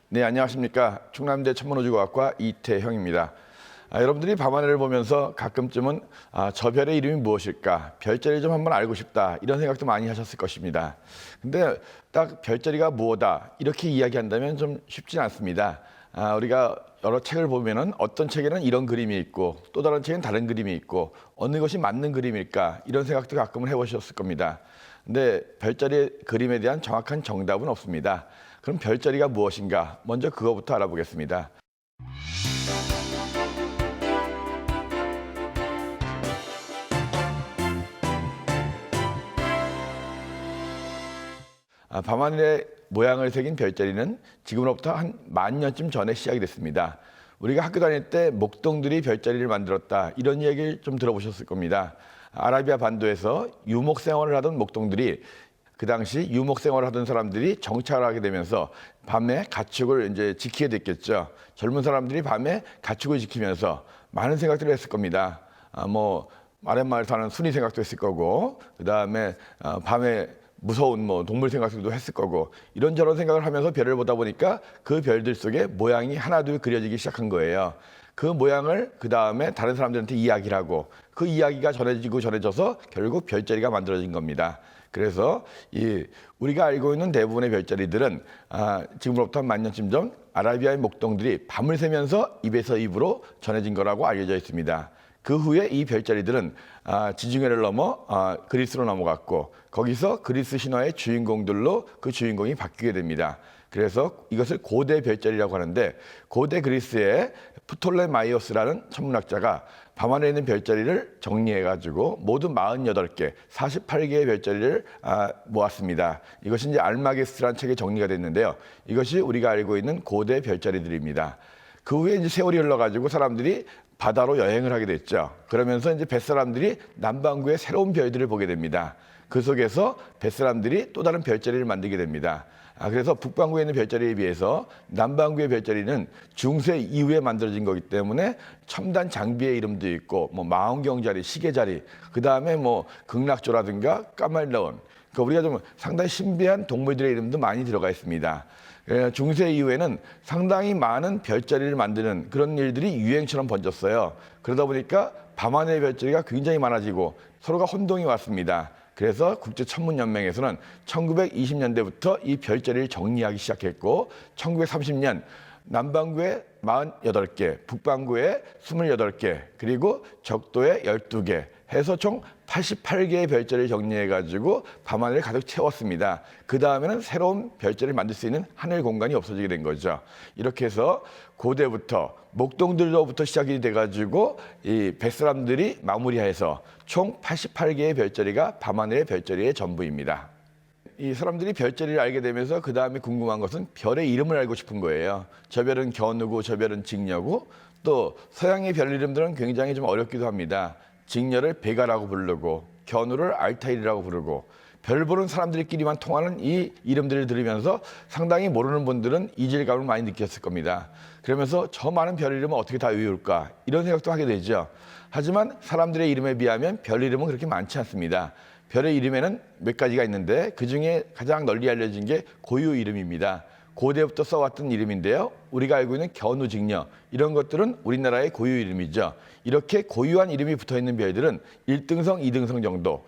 네, 안녕하십니까. 충남대 천문우주과학과 이태형입니다. 여러분들이 밤하늘을 보면서 가끔쯤은 저 별의 이름이 무엇일까? 별자리 좀 한번 알고 싶다. 이런 생각도 많이 하셨을 것입니다. 근데 딱 별자리가 무엇이다 이렇게 이야기한다면 좀 쉽진 않습니다. 우리가 여러 책을 보면은 어떤 책에는 이런 그림이 있고 또 다른 책에는 다른 그림이 있고 어느 것이 맞는 그림일까? 이런 생각도 가끔은 해보셨을 겁니다. 근데 별자리의 그림에 대한 정확한 정답은 없습니다. 그럼 별자리가 무엇인가? 먼저 그거부터 알아보겠습니다. 밤하늘의 모양을 새긴 별자리는 지금으로부터 한 10,000년쯤 전에 시작이 됐습니다. 우리가 학교 다닐 때 목동들이 별자리를 만들었다 이런 얘기를 좀 들어보셨을 겁니다. 아라비아 반도에서 유목 생활을 하던 목동들이 그 당시 유목 생활을 하던 사람들이 정착을 하게 되면서 밤에 가축을 이제 지키게 됐겠죠. 젊은 사람들이 밤에 가축을 지키면서 많은 생각들을 했을 겁니다. 아랫마을 사는 순이 생각도 했을 거고, 그 다음에 밤에 무서운 동물 생각도 했을 거고, 이런저런 생각을 하면서 별을 보다 보니까 그 별들 속에 모양이 하나둘 그려지기 시작한 거예요. 그 모양을 그 다음에 다른 사람들한테 이야기를 하고 그 이야기가 전해지고 전해져서 결국 별자리가 만들어진 겁니다. 그래서 우리가 알고 있는 대부분의 별자리들은 지금으로부터 한 10,000년쯤 전 아라비아의 목동들이 밤을 새면서 입에서 입으로 전해진 거라고 알려져 있습니다. 그 후에 이 별자리들은 지중해를 넘어 그리스로 넘어갔고 거기서 그리스 신화의 주인공들로 그 주인공이 바뀌게 됩니다. 그래서 이것을 고대 별자리라고 하는데 고대 그리스의 프톨레마이오스라는 천문학자가 밤하늘에 있는 별자리를 정리해가지고 모두 48개, 48개의 별자리를 모았습니다. 이것이 이제 알마게스라는 책에 정리가 됐는데요. 이것이 우리가 알고 있는 고대 별자리들입니다. 그 후에 이제 세월이 흘러가지고 사람들이 바다로 여행을 하게 됐죠. 그러면서 이제 뱃사람들이 남반구의 새로운 별들을 보게 됩니다. 그 속에서 뱃사람들이 또 다른 별자리를 만들게 됩니다. 그래서 북반구에 있는 별자리에 비해서 남반구의 별자리는 중세 이후에 만들어진 거기 때문에 첨단 장비의 이름도 있고 망원경자리, 시계자리, 그 다음에 극락조라든가 까말라온, 그러니까 우리가 좀 상당히 신비한 동물들의 이름도 많이 들어가 있습니다. 중세 이후에는 상당히 많은 별자리를 만드는 그런 일들이 유행처럼 번졌어요. 그러다 보니까 밤하늘의 별자리가 굉장히 많아지고 서로가 혼동이 왔습니다. 그래서 국제천문연맹에서는 1920년대부터 이 별자리를 정리하기 시작했고 1930년 남반구에 48개, 북반구에 28개, 그리고 적도에 12개 해서 총 88개의 별자리를 정리해가지고 밤하늘을 가득 채웠습니다. 그 다음에는 새로운 별자리를 만들 수 있는 하늘 공간이 없어지게 된 거죠. 이렇게 해서 고대부터 목동들로부터 시작이 돼가지고 이 뱃사람들이 마무리해서 총 88개의 별자리가 밤하늘의 별자리의 전부입니다. 이 사람들이 별자리를 알게 되면서 그 다음에 궁금한 것은 별의 이름을 알고 싶은 거예요. 저 별은 견우고 저 별은 직녀고 또 서양의 별 이름들은 굉장히 좀 어렵기도 합니다. 직녀를 베가라고 부르고 견우를 알타일이라고 부르고 별 보는 사람들끼리만 통하는 이 이름들을 들으면서 상당히 모르는 분들은 이질감을 많이 느꼈을 겁니다. 그러면서 저 많은 별 이름은 어떻게 다 외울까 이런 생각도 하게 되죠. 하지만 사람들의 이름에 비하면 별 이름은 그렇게 많지 않습니다. 별의 이름에는 몇 가지가 있는데 그중에 가장 널리 알려진 게 고유 이름입니다. 고대부터 써왔던 이름인데요. 우리가 알고 있는 견우, 직녀 이런 것들은 우리나라의 고유 이름이죠. 이렇게 고유한 이름이 붙어있는 별들은 1등성, 2등성 정도,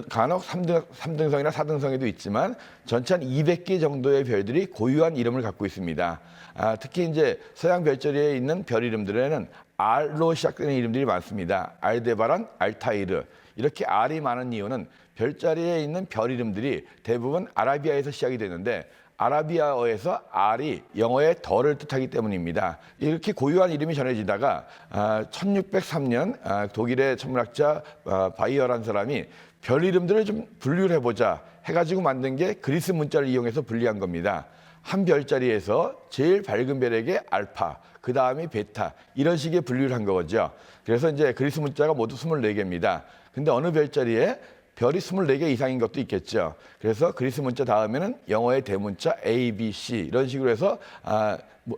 간혹 3등성이나 4등성에도 있지만 전체 한 200개 정도의 별들이 고유한 이름을 갖고 있습니다. 특히 이제 서양 별자리에 있는 별 이름들에는 R로 시작되는 이름들이 많습니다. 알데바란, 알타이르. 이렇게 R이 많은 이유는 별자리에 있는 별 이름들이 대부분 아라비아에서 시작이 되는데 아라비아어에서 R이 영어의 더를 뜻하기 때문입니다. 이렇게 고유한 이름이 전해지다가 1603년 독일의 천문학자 바이어라는 사람이 별 이름들을 좀 분류를 해보자 해가지고 만든 게 그리스 문자를 이용해서 분리한 겁니다. 한 별자리에서 제일 밝은 별에게 알파, 그 다음이 베타 이런 식의 분류를 한 거죠. 그래서 이제 그리스 문자가 모두 24개입니다. 근데 어느 별자리에 별이 24개 이상인 것도 있겠죠. 그래서 그리스 문자 다음에는 영어의 대문자 A, B, C 이런 식으로 해서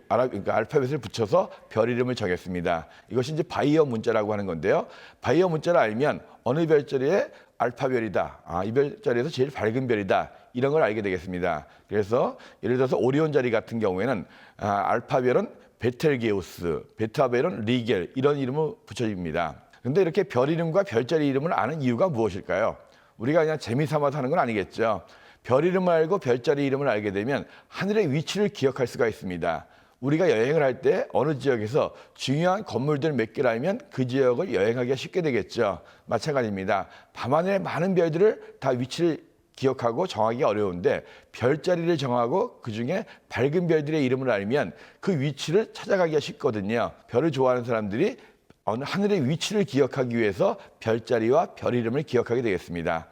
그러니까 알파벳을 붙여서 별 이름을 정했습니다. 이것이 이제 바이어 문자라고 하는 건데요. 바이어 문자를 알면 어느 별자리에 알파별이다. 이 별자리에서 제일 밝은 별이다. 이런 걸 알게 되겠습니다. 그래서 예를 들어서 오리온 자리 같은 경우에는 알파별은 베텔게우스, 베타별은 리겔 이런 이름을 붙여집니다. 근데 이렇게 별 이름과 별자리 이름을 아는 이유가 무엇일까요? 우리가 그냥 재미삼아서 하는 건 아니겠죠. 별 이름을 알고 별자리 이름을 알게 되면 하늘의 위치를 기억할 수가 있습니다. 우리가 여행을 할 때 어느 지역에서 중요한 건물들 몇 개를 알면 그 지역을 여행하기가 쉽게 되겠죠. 마찬가지입니다. 밤하늘의 많은 별들을 다 위치를 기억하고 정하기 어려운데 별자리를 정하고 그중에 밝은 별들의 이름을 알면 그 위치를 찾아가기가 쉽거든요. 별을 좋아하는 사람들이 어느 하늘의 위치를 기억하기 위해서 별자리와 별 이름을 기억하게 되겠습니다.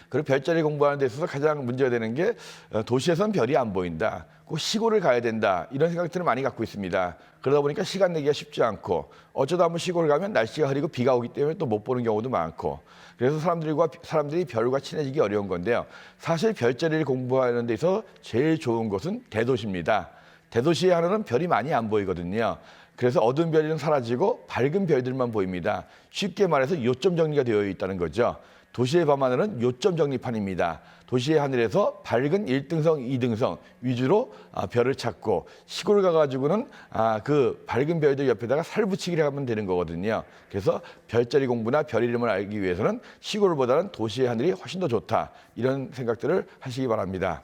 그리고 별자리 공부하는 데 있어서 가장 문제가 되는 게 도시에선 별이 안 보인다. 꼭 시골을 가야 된다. 이런 생각들을 많이 갖고 있습니다. 그러다 보니까 시간 내기가 쉽지 않고 어쩌다 한번 시골을 가면 날씨가 흐리고 비가 오기 때문에 또 못 보는 경우도 많고 그래서 사람들이 별과 친해지기 어려운 건데요. 사실 별자리를 공부하는 데 있어서 제일 좋은 곳은 대도시입니다. 대도시의 하늘은 별이 많이 안 보이거든요. 그래서 어두운 별들은 사라지고 밝은 별들만 보입니다. 쉽게 말해서 요점 정리가 되어 있다는 거죠. 도시의 밤하늘은 요점 정리판입니다. 도시의 하늘에서 밝은 1등성, 2등성 위주로 별을 찾고 시골 가가지고는 그 밝은 별들 옆에다가 살 붙이기를 하면 되는 거거든요. 그래서 별자리 공부나 별 이름을 알기 위해서는 시골보다는 도시의 하늘이 훨씬 더 좋다. 이런 생각들을 하시기 바랍니다.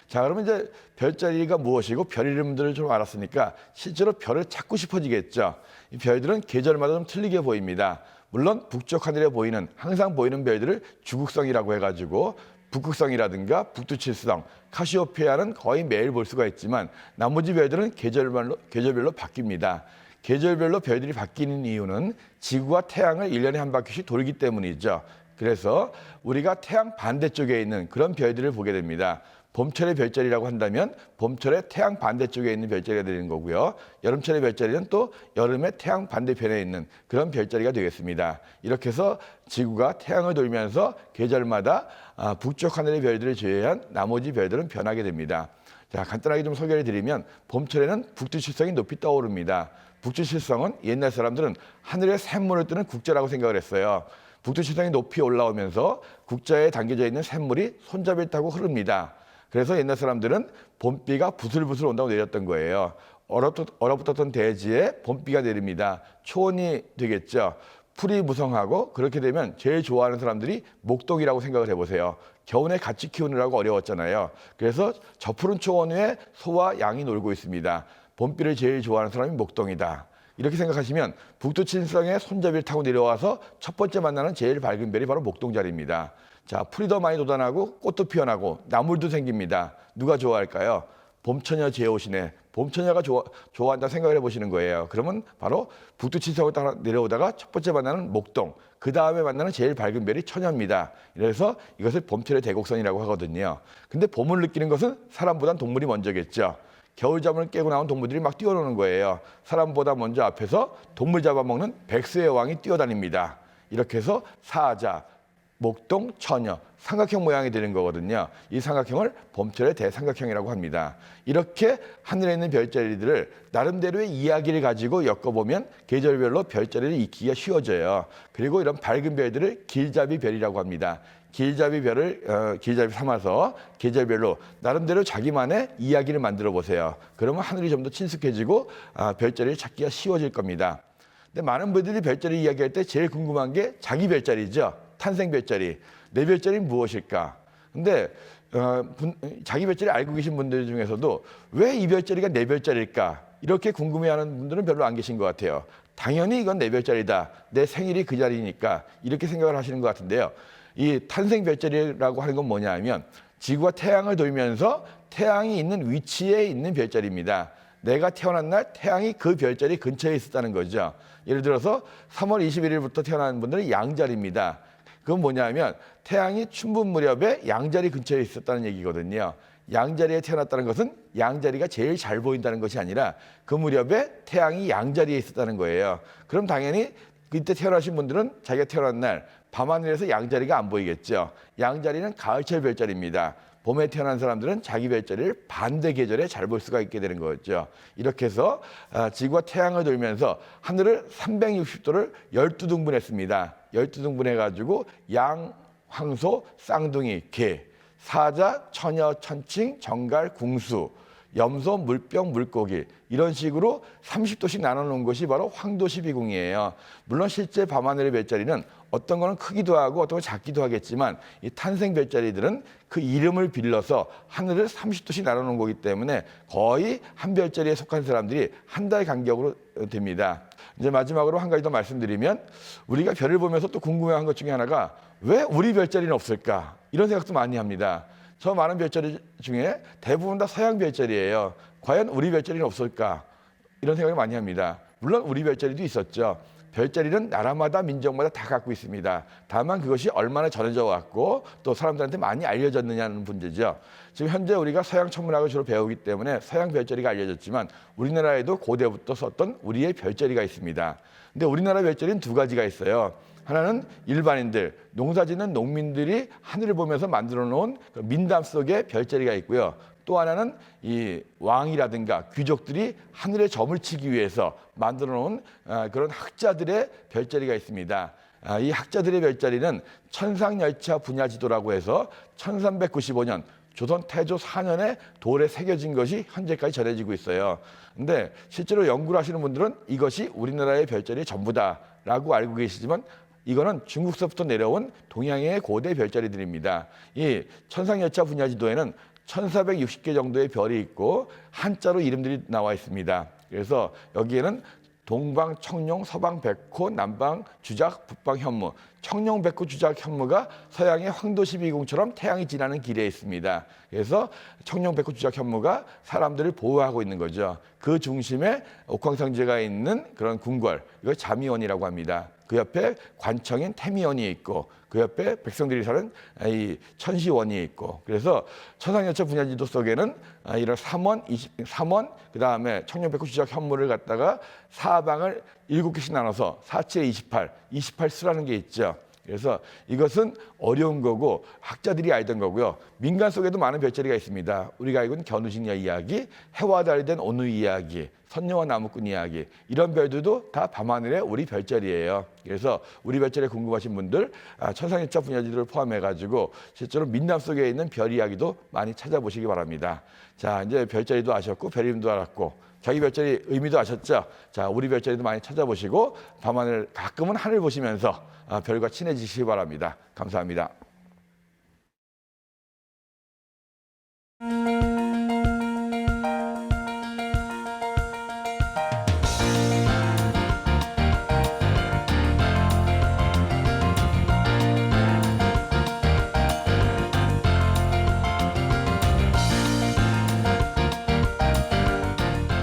자, 그러면 이제 별자리가 무엇이고 별 이름들을 좀 알았으니까 실제로 별을 찾고 싶어지겠죠. 이 별들은 계절마다 좀 틀리게 보입니다. 물론 북쪽 하늘에 보이는 항상 보이는 별들을 주국성이라고 해가지고 북극성이라든가 북두칠성, 카시오페아는 거의 매일 볼 수가 있지만 나머지 별들은 계절별로 바뀝니다. 계절별로 별들이 바뀌는 이유는 지구와 태양을 1년에 한 바퀴씩 돌기 때문이죠. 그래서 우리가 태양 반대쪽에 있는 그런 별들을 보게 됩니다. 봄철의 별자리라고 한다면 봄철의 태양 반대쪽에 있는 별자리가 되는 거고요. 여름철의 별자리는 또 여름의 태양 반대편에 있는 그런 별자리가 되겠습니다. 이렇게 해서 지구가 태양을 돌면서 계절마다 북쪽 하늘의 별들을 제외한 나머지 별들은 변하게 됩니다. 자, 간단하게 좀 소개를 드리면 봄철에는 북두칠성이 높이 떠오릅니다. 북두칠성은 옛날 사람들은 하늘에 샘물을 뜨는 국자라고 생각을 했어요. 북두칠성이 높이 올라오면서 국자에 담겨져 있는 샘물이 손잡이를 타고 흐릅니다. 그래서 옛날 사람들은 봄비가 부슬부슬 온다고 내렸던 거예요. 얼어붙었던 대지에 봄비가 내립니다. 초원이 되겠죠. 풀이 무성하고 그렇게 되면 제일 좋아하는 사람들이 목동이라고 생각을 해보세요. 겨우내 같이 키우느라고 어려웠잖아요. 그래서 저 푸른 초원 위에 소와 양이 놀고 있습니다. 봄비를 제일 좋아하는 사람이 목동이다. 이렇게 생각하시면 북두칠성의 손잡이를 타고 내려와서 첫 번째 만나는 제일 밝은 별이 바로 목동자리입니다. 자, 풀이 더 많이 돋아나고 꽃도 피어나고 나물도 생깁니다. 누가 좋아할까요? 봄처녀 제오시네. 봄처녀가 좋아한다 생각을 해보시는 거예요. 그러면 바로 북두칠성을 따라 내려오다가 첫 번째 만나는 목동, 그 다음에 만나는 제일 밝은 별이 처녀입니다. 그래서 이것을 봄철의 대곡선이라고 하거든요. 근데 봄을 느끼는 것은 사람보단 동물이 먼저겠죠. 겨울잠을 깨고 나온 동물들이 막 뛰어노는 거예요. 사람보다 먼저 앞에서 동물 잡아먹는 백수의 왕이 뛰어다닙니다. 이렇게 해서 사자, 목동, 처녀, 삼각형 모양이 되는 거거든요. 이 삼각형을 봄철의 대삼각형이라고 합니다. 이렇게 하늘에 있는 별자리들을 나름대로의 이야기를 가지고 엮어보면 계절별로 별자리를 익히기가 쉬워져요. 그리고 이런 밝은 별들을 길잡이 별이라고 합니다. 길잡이 별을 길잡이 삼아서 계절별로 나름대로 자기만의 이야기를 만들어 보세요. 그러면 하늘이 좀 더 친숙해지고 별자리를 찾기가 쉬워질 겁니다. 근데 많은 분들이 별자리 이야기할 때 제일 궁금한 게 자기 별자리죠. 탄생 별자리, 내 별자리는 무엇일까? 근데 자기 별자리 알고 계신 분들 중에서도 왜 이 별자리가 내 별자리일까? 이렇게 궁금해하는 분들은 별로 안 계신 것 같아요. 당연히 이건 내 별자리다. 내 생일이 그 자리니까 이렇게 생각을 하시는 것 같은데요. 이 탄생 별자리라고 하는 건 뭐냐 하면 지구가 태양을 돌면서 태양이 있는 위치에 있는 별자리입니다. 내가 태어난 날 태양이 그 별자리 근처에 있었다는 거죠. 예를 들어서 3월 21일부터 태어난 분들은 양자리입니다. 그건 뭐냐 하면 태양이 춘분 무렵에 양자리 근처에 있었다는 얘기거든요. 양자리에 태어났다는 것은 양자리가 제일 잘 보인다는 것이 아니라 그 무렵에 태양이 양자리에 있었다는 거예요. 그럼 당연히 그때 태어나신 분들은 자기가 태어난 날 밤하늘에서 양자리가 안 보이겠죠. 양자리는 가을철 별자리입니다. 봄에 태어난 사람들은 자기 별자리를 반대 계절에 잘 볼 수가 있게 되는 거죠. 이렇게 해서 지구가 태양을 돌면서 하늘을 360도를 12등분했습니다. 12등분해가지고 양, 황소, 쌍둥이, 개. 사자, 처녀, 천칭, 정갈, 궁수, 염소, 물병, 물고기 이런 식으로 30도씩 나눠놓은 것이 바로 황도 12궁이에요. 물론 실제 밤하늘의 별자리는 어떤 거는 크기도 하고 어떤 건 작기도 하겠지만 이 탄생 별자리들은 그 이름을 빌려서 하늘을 30도씩 나눠놓은 거기 때문에 거의 한 별자리에 속한 사람들이 한 달 간격으로 됩니다. 이제 마지막으로 한 가지 더 말씀드리면 우리가 별을 보면서 또 궁금해한 것 중에 하나가 왜 우리 별자리는 없을까? 이런 생각도 많이 합니다. 저 많은 별자리 중에 대부분 다 서양 별자리예요. 과연 우리 별자리는 없을까? 이런 생각을 많이 합니다. 물론 우리 별자리도 있었죠. 별자리는 나라마다 민족마다 다 갖고 있습니다. 다만 그것이 얼마나 전해져 왔고 또 사람들한테 많이 알려졌느냐는 문제죠. 지금 현재 우리가 서양 천문학을 주로 배우기 때문에 서양 별자리가 알려졌지만 우리나라에도 고대부터 썼던 우리의 별자리가 있습니다. 근데 우리나라 별자리는 두 가지가 있어요. 하나는 일반인들, 농사짓는 농민들이 하늘을 보면서 만들어 놓은 민담 속에 별자리가 있고요. 또 하나는 이 왕이라든가 귀족들이 하늘에 점을 치기 위해서 만들어 놓은 그런 학자들의 별자리가 있습니다. 이 학자들의 별자리는 천상열차 분야지도라고 해서 1395년 조선 태조 4년에 돌에 새겨진 것이 현재까지 전해지고 있어요. 근데 실제로 연구를 하시는 분들은 이것이 우리나라의 별자리의 전부다라고 알고 계시지만 이거는 중국서부터 내려온 동양의 고대 별자리들입니다. 이 천상열차 분야지도에는 1460개 정도의 별이 있고 한자로 이름들이 나와 있습니다. 그래서 여기에는 동방, 청룡, 서방, 백호, 남방, 주작, 북방, 현무. 청룡, 백호, 주작, 현무가 서양의 황도 12궁처럼 태양이 지나는 길에 있습니다. 그래서 청룡, 백호, 주작, 현무가 사람들을 보호하고 있는 거죠. 그 중심에 옥황상제가 있는 그런 궁궐, 이걸 자미원이라고 합니다. 그 옆에 관청인 태미원이 있고 그 옆에 백성들이 사는 이 천시원이 있고 그래서 천상열차 분야지도 속에는 이런 3원, 그다음에 청룡백호 주작 현무를 갖다가 사방을 7개씩 나눠서 47에 28, 28수라는 게 있죠. 그래서 이것은 어려운 거고 학자들이 알던 거고요. 민간 속에도 많은 별자리가 있습니다. 우리가 알고 있는 견우직녀 이야기, 해와 달이 된 온우 이야기, 선녀와 나무꾼 이야기 이런 별들도 다 밤하늘의 우리 별자리예요. 그래서 우리 별자리에 궁금하신 분들 천상열차 분야지도를 포함해가지고 실제로 민담 속에 있는 별 이야기도 많이 찾아보시기 바랍니다. 자, 이제 별자리도 아셨고 별 이름도 알았고 자기 별자리 의미도 아셨죠? 자, 우리 별자리도 많이 찾아보시고 밤하늘 가끔은 하늘 보시면서 별과 친해지시기 바랍니다. 감사합니다.